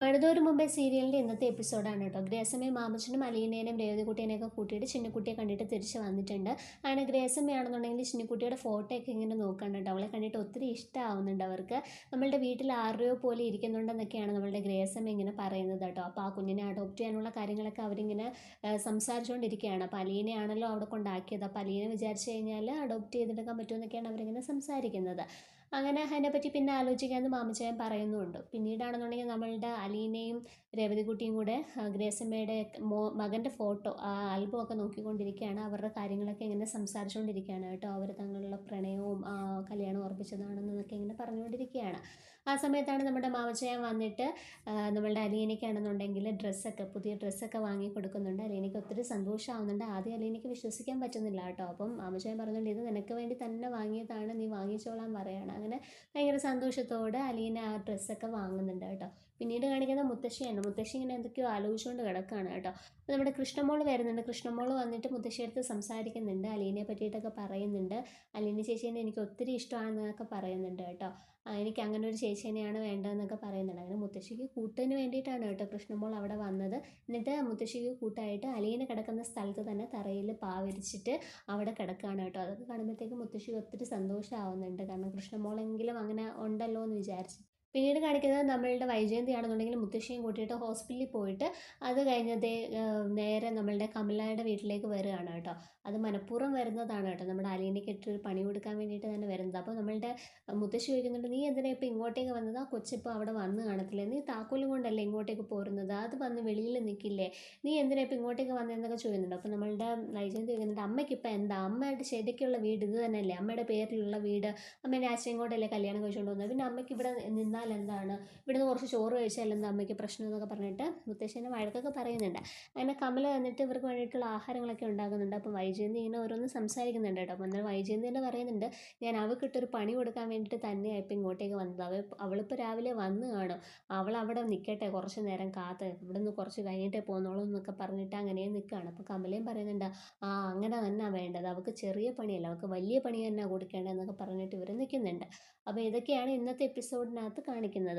മഴതോരും മുമ്പേ സീരിയലിൻ്റെ ഇന്നത്തെ എപ്പിസോഡാണ് കേട്ടോ. ഗ്രേസമ്മയും മാമച്ചനും അലീനേനെയും രേവതികുട്ടീനെയൊക്കെ കൂട്ടിയിട്ട് ചിന്നുകുട്ടിയെ കണ്ടിട്ട് തിരിച്ച് വന്നിട്ടുണ്ട്. അങ്ങനെ ഗ്രേസമ്മയാണെന്നുണ്ടെങ്കിൽ ചിന്നുകുട്ടിയുടെ ഫോട്ടോ ഒക്കെ ഇങ്ങനെ നോക്കാനുണ്ട്. അവളെ കണ്ടിട്ട് ഒത്തിരി ഇഷ്ടമാവുന്നുണ്ട് അവർക്ക്. നമ്മളുടെ വീട്ടിൽ ആരുടെയോ പോലെ ഇരിക്കുന്നുണ്ടെന്നൊക്കെയാണ് നമ്മളുടെ ഗ്രേസമ്മ ഇങ്ങനെ പറയുന്നത് കേട്ടോ. അപ്പോൾ ആ കുഞ്ഞിനെ അഡോപ്റ്റ് ചെയ്യാനുള്ള കാര്യങ്ങളൊക്കെ അവരിങ്ങനെ സംസാരിച്ചുകൊണ്ടിരിക്കുകയാണ്. അപ്പോൾ അലീനയാണല്ലോ അവിടെ കൊണ്ടാക്കിയത്. അപ്പോൾ അലീന വിചാരിച്ചു കഴിഞ്ഞാൽ അഡോപ്റ്റ് ചെയ്തെടുക്കാൻ പറ്റുമെന്നൊക്കെയാണ് അവരിങ്ങനെ സംസാരിക്കുന്നത്. അങ്ങനെ അതിനെപ്പറ്റി പിന്നെ ആലോചിക്കാമെന്ന് മാമച്ചായൻ പറയുന്നുമുണ്ട്. പിന്നീടാണെന്നുണ്ടെങ്കിൽ നമ്മളുടെ അലീനയും രേവതികുട്ടിയും കൂടെ ഗ്രേസമ്മയുടെ മകൻ്റെ ഫോട്ടോ ആൽബം ഒക്കെ നോക്കിക്കൊണ്ടിരിക്കുകയാണ്. അവരുടെ കാര്യങ്ങളൊക്കെ ഇങ്ങനെ സംസാരിച്ചുകൊണ്ടിരിക്കുകയാണ് കേട്ടോ. അവർ തങ്ങളുള്ള പ്രണയവും കല്യാണം ഉറപ്പിച്ചതാണെന്നൊക്കെ ഇങ്ങനെ പറഞ്ഞുകൊണ്ടിരിക്കുകയാണ്. ആ സമയത്താണ് നമ്മുടെ മാമച്ചായൻ വന്നിട്ട് നമ്മളുടെ അലീനയ്ക്കാണെന്നുണ്ടെങ്കിൽ പുതിയ ഡ്രസ്സൊക്കെ വാങ്ങി കൊടുക്കുന്നുണ്ട്. അലീനയ്ക്ക് ഒത്തിരി സന്തോഷമാവുന്നുണ്ട്. ആദ്യം അലീനയ്ക്ക് വിശ്വസിക്കാൻ പറ്റുന്നില്ല കേട്ടോ. അപ്പം മാമച്ചായൻ പറയുന്നുണ്ട്, ഇത് നിനക്ക് വേണ്ടി തന്നെ വാങ്ങിയതാണ്, നീ വാങ്ങിച്ചോളാൻ പറയുകയാണ്. അങ്ങനെ ഭയങ്കര സന്തോഷത്തോടെ അലീന ആ ഡ്രസ്സൊക്കെ വാങ്ങുന്നുണ്ട് കേട്ടോ. പിന്നീട് കാണിക്കുന്ന മുത്തശ്ശിയാണ്. മുത്തശ്ശി ഇങ്ങനെ എന്തൊക്കെയോ ആലോചിച്ചുകൊണ്ട് കിടക്കുകയാണ് കേട്ടോ. അപ്പോൾ നമ്മുടെ കൃഷ്ണമോൾ വരുന്നുണ്ട്. കൃഷ്ണമോൾ വന്നിട്ട് മുത്തശ്ശിയടുത്ത് സംസാരിക്കുന്നുണ്ട്. അലീനയെ പറ്റിയിട്ടൊക്കെ പറയുന്നുണ്ട്. അലീന ചേച്ചീനെ എനിക്ക് ഒത്തിരി ഇഷ്ടമാണെന്നൊക്കെ പറയുന്നുണ്ട് കേട്ടോ. എനിക്ക് അങ്ങനെ ഒരു ചേച്ചീനെയാണ് വേണ്ടതെന്നൊക്കെ പറയുന്നുണ്ട്. അങ്ങനെ മുത്തശ്ശിക്ക് കൂട്ടിന് വേണ്ടിയിട്ടാണ് കേട്ടോ കൃഷ്ണമോൾ അവിടെ വന്നത്. എന്നിട്ട് മുത്തശ്ശിക്ക് കൂട്ടായിട്ട് അലീന കിടക്കുന്ന സ്ഥലത്ത് തന്നെ തറയിൽ പാവിരിച്ചിട്ട് അവിടെ കിടക്കുകയാണ് കേട്ടോ. അതൊക്കെ കാണുമ്പോഴത്തേക്കും മുത്തശ്ശിക്ക് ഒത്തിരി സന്തോഷമാവുന്നുണ്ട്. കാരണം കൃഷ്ണമോളെങ്കിലും അങ്ങനെ ഉണ്ടല്ലോ എന്ന് വിചാരിച്ചു. പിന്നീട് കാണിക്കുന്നത് നമ്മളുടെ വൈജയന്തി ആണെന്നുണ്ടെങ്കിൽ മുത്തശ്ശിയും കൂട്ടിയിട്ട് ഹോസ്പിറ്റലിൽ പോയിട്ട് അത് കഴിഞ്ഞതേ നേരെ നമ്മളുടെ കമലയുടെ വീട്ടിലേക്ക് വരികയാണ് കേട്ടോ. അത് മനഃപൂർവ്വം വരുന്നതാണ് കേട്ടോ. നമ്മുടെ അലീനയ്ക്ക് ഇട്ടൊരു പണി കൊടുക്കാൻ വേണ്ടിയിട്ട് തന്നെ വരുന്നത്. അപ്പോൾ നമ്മളുടെ മുത്തശ്ശി ചോദിക്കുന്നുണ്ട്, നീ എന്തിനാ ഇപ്പോൾ ഇങ്ങോട്ടേക്ക് വന്നത്? ആ കൊച്ചിപ്പോൾ അവിടെ വന്ന് കാണത്തില്ലേ? നീ താക്കോലും കൊണ്ടല്ലേ ഇങ്ങോട്ടേക്ക് പോരുന്നത്? അത് വന്ന് വെളിയിൽ നിൽക്കില്ലേ? നീ എന്തിനാ ഇപ്പോൾ ഇങ്ങോട്ടേക്ക് വന്നതെന്നൊക്കെ ചോദിക്കുന്നുണ്ട്. അപ്പോൾ നമ്മളുടെ വൈജയന്തി ചോദിക്കുന്നുണ്ട്, അമ്മയ്ക്ക് ഇപ്പോൾ എന്താ? അമ്മയുടെ ശരിക്കുള്ള വീട് ഇത് തന്നെയല്ലേ? അമ്മയുടെ പേരിലുള്ള വീട് അമ്മേൻ്റെ അച്ഛൻ ഇങ്ങോട്ടല്ലേ കല്യാണം കഴിച്ചുകൊണ്ട് വന്നത്? പിന്നെ അമ്മയ്ക്ക് ഇവിടെ നിന്നാൽ എന്താണ്? ഇവിടുന്ന് കുറച്ച് ചോറ് കഴിച്ചാൽ എന്താ അമ്മയ്ക്ക് പ്രശ്നം എന്നൊക്കെ പറഞ്ഞിട്ട് മുത്തശ്ശനെ വഴക്കൊക്കെ പറയുന്നുണ്ട്. അങ്ങനെ കമല വന്നിട്ട് ഇവർക്ക് വേണ്ടിയിട്ടുള്ള ആഹാരങ്ങളൊക്കെ ഉണ്ടാക്കുന്നുണ്ട്. അപ്പം വൈജയന്തി ഇങ്ങനെ ഓരോന്ന് സംസാരിക്കുന്നുണ്ട് കേട്ടോ. അപ്പം അന്നേരം വൈജയന്തി തന്നെ പറയുന്നുണ്ട്, ഞാൻ അവൾക്കിട്ടൊരു പണി കൊടുക്കാൻ വേണ്ടിയിട്ട് തന്നെയാണ് ഇപ്പം ഇങ്ങോട്ടേക്ക് വന്നത്. അവളിപ്പോൾ രാവിലെ വന്ന് കാണും. അവൾ അവിടെ നിൽക്കട്ടെ, കുറച്ച് നേരം കാത്ത്, ഇവിടുന്ന് കുറച്ച് കഴിഞ്ഞിട്ടേ പോന്നോളൂ എന്നൊക്കെ പറഞ്ഞിട്ട് അങ്ങനെ നിൽക്കുകയാണ്. അപ്പോൾ കമലയും പറയുന്നുണ്ട്, അങ്ങനെ തന്നെയാണ് വേണ്ടത്, അവൾക്ക് ചെറിയ പണിയല്ല, അവൾക്ക് വലിയ പണി തന്നെ കൊടുക്കേണ്ടതെന്നൊക്കെ പറഞ്ഞിട്ട് ഇവർ നിൽക്കുന്നുണ്ട്. അപ്പോൾ ഇതൊക്കെയാണ് ഇന്നത്തെ എപ്പിസോഡിനകത്ത് കാണിക്കുന്നത്.